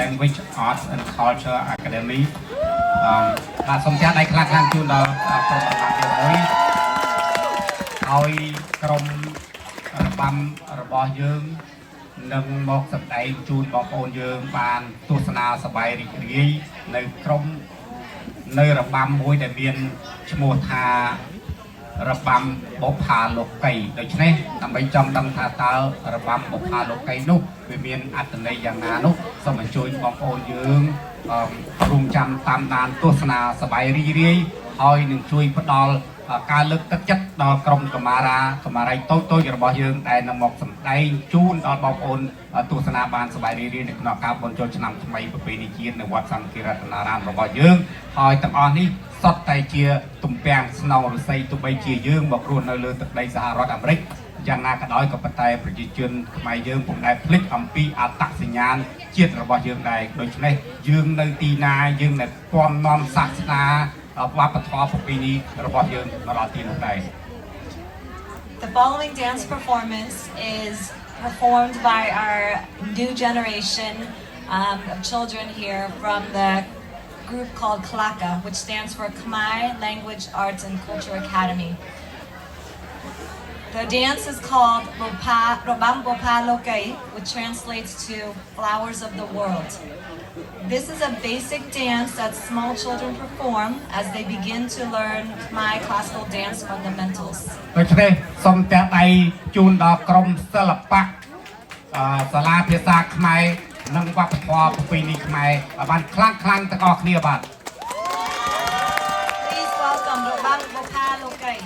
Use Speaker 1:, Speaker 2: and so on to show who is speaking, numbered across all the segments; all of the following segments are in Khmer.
Speaker 1: Language Arts and Culture Academy បាទសូមចាត់ដៃខ្លាំងៗជូនដល់ក្រុមប្រដាប់ទី1ឲ្យក្រុមរបាំរបស់យើងនឹងមកសម្ដែងជូនបងប្អូនយើងបានទស្សនាសប្បាយរីករាយនៅក្រុមនៅរបាំមួយដែលមានឈ្មោះថារបាំបុប្ផាលោកីដូច្នេះដើម្បីចង់ដឹងថាតើរបាំបុប្ផាលោកីនោះវាមានអត្ថន័យយ៉ាងណានោះសូមអញ្ជើញបងប្អូនយើងរំចាំតាមដានទស្សនាសប្បាយរីករាយហើយនឹងជួយផ្ដល់ការលើកទឹកចិត្តដល់ក្រុមកម្មារីតូចៗរបស់យើងដែលនឹងមកសម្ដែងជូនដល់បងប្អូនទស្សនាបានសប្បាយរីករាយនៅក្នុងការបុណ្យចូលឆ្នាំថ្មីប្រពៃណីជាតិនៅវត្តសង្ឃរតនារាមរបស់យើងហើយទាំងអស់នេះសុទ្ធតែជាទំពាំងស្នងឫស្សីទោះបីជាយើងមករស់នៅលើទឹកដីសហរដ្ឋអាមេរិកយ៉ាងណាក៏ដោយក៏ប៉ុន្តែប្រជាជនខ្មែរយើងពុំដែលភ្លេចអំពីអត្តសញ្ញាណជាតិរបស់យើងដែរដូច្នេះយើងនៅទីណាយើងនៅពំនាំសាសនាវប្បធម៌ប្រពៃណីរបស់យើងដល់ទីនោះដែរ
Speaker 2: The following dance performance is performed by our new generation of children here from the group called KLACA, which stands for Khmer Language Arts and Culture Academy. The dance is called Robam Bopha Lokai, which translates to Flowers of the World. This is a basic dance that small children perform as they begin to learn Khmer classical dance fundamentals.
Speaker 1: ដូច្នេះសូមចាត់ដៃជូនដល់ក្រុមសិល្បៈសាលាភាសាខ្មែរនិងវប្បធម៌ប្រពៃណីខ្មែរបានខ្លាំងទាំងអស់គ្នាបាទ
Speaker 2: Please welcome Robam Bopha Lokai.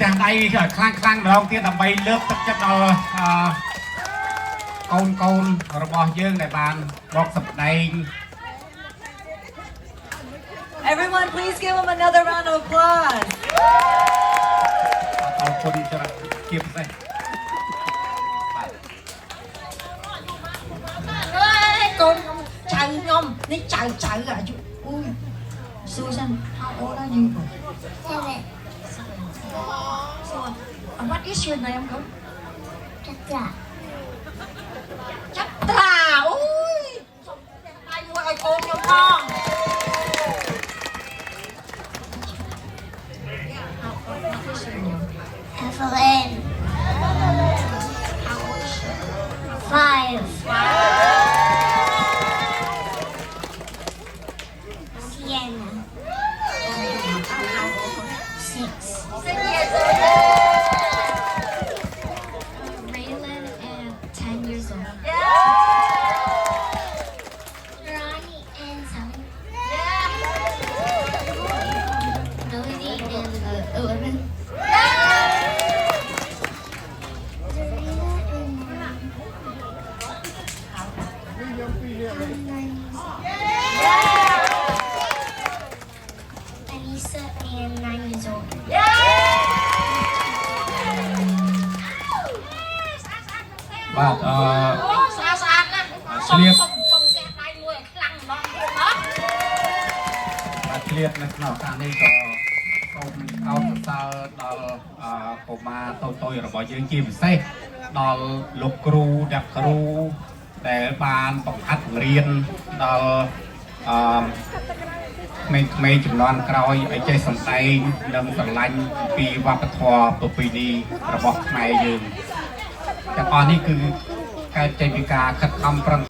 Speaker 1: ចាស់ដៃខ្លាំងម្ដងទៀតដើម្បីលើកទឹកចិត្តដល់កូនរបស់យើងដែលបានមកសម្ដែង
Speaker 2: Everyone, please give him another round of applause.
Speaker 1: អរគុណច្រើនជាពិសេស
Speaker 3: con chào nhom ní chào chào à chú ui Susan how old are you
Speaker 4: 7.
Speaker 3: so what is your name con
Speaker 4: Chatra.
Speaker 3: chắc trà ui ai mua ai con nhom con what is your name
Speaker 4: Evelyn.
Speaker 3: how old is she
Speaker 4: 5. Sienna.
Speaker 3: how old
Speaker 4: 6. Raylan and 10 years old. Ronnie and 7. Melody and 11. Serena and 9. Anissa and 9 years old.
Speaker 1: បាទ
Speaker 3: ស្អាតណាស់សុំផ្ទះដៃមួយខ្លាំងម្ដងទៀតណា
Speaker 1: បាទឆ្លៀតនៅក្នុងឱកាសនេះក៏សូមអោបសរសើរដល់កុមារតូចៗរបស់យើងជាពិសេសដល់លោកគ្រូអ្នកគ្រូដែលបានបង្ហាត់បង្រៀនដល់ក្មេងៗជំនាន់ក្រោយឲ្យចេះសម្ដែងនិងស្រឡាញ់ពីវប្បធម៌ប្រពៃណីរបស់ខ្មែរយើងទាំងអស់នេះគឺកើតចេញពីការខិតខំប្រឹង